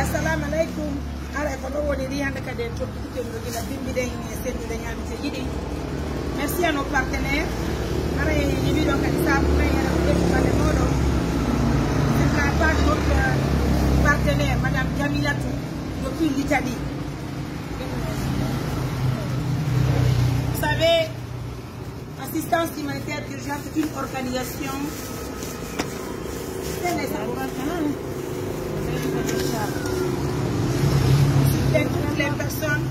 assalamu alaikum. Ara ko ɗo woni hande kadi en toppitike no gila bimbiɗen e sendude ñamete ɗiɗi. Merci à nos partenaires. Ara en yiɗo kadi sabu nayi ara ko ƴettuɓale moɗon. C'est la part de notre partenaire, Madame Jamilatou, depuis l'Italie. Vous savez, assistance humanitaire d'urgence, c'est une organisation. C'est toutes les personnes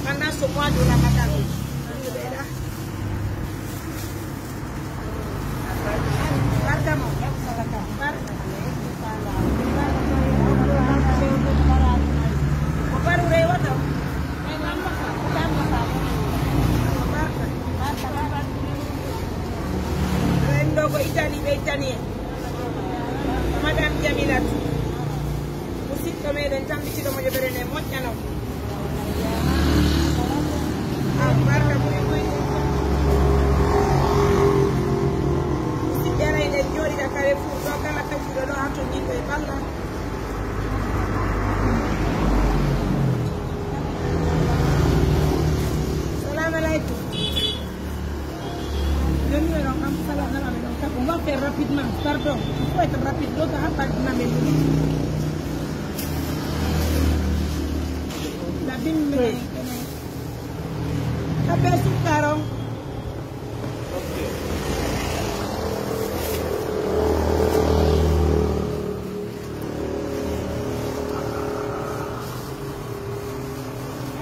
pendant ce mois de Ramadan. Italie, Madame Jamilatou. Aussi, comme elle est en train de me dire, moi, je n'ai on va faire rapidement, pardon, il faut être rapide, donc on va pas la bim appelle sur caron.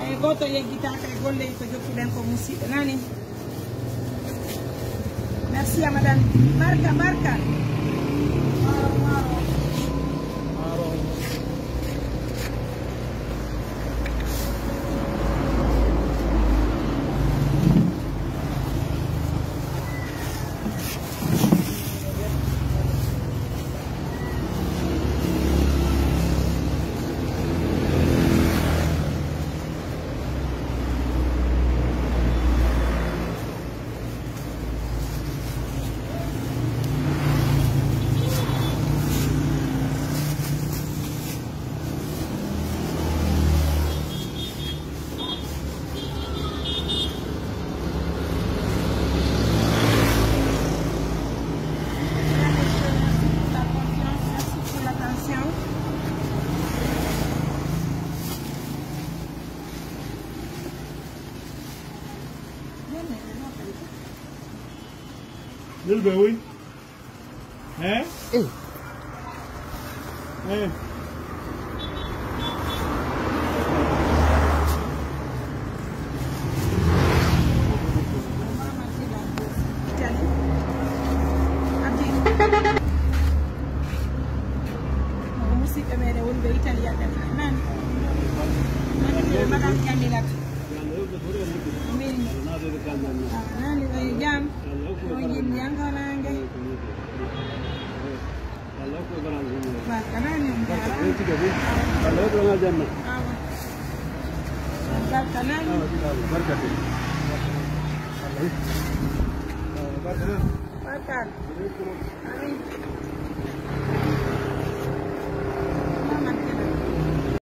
Ay goto yeggita kay golle ko jokkuɗen ko musidɗo nani. Merci à Madame Marca. Little bit, oui. Hein? Hein? Madame Jamilatou. Barkan. Amin.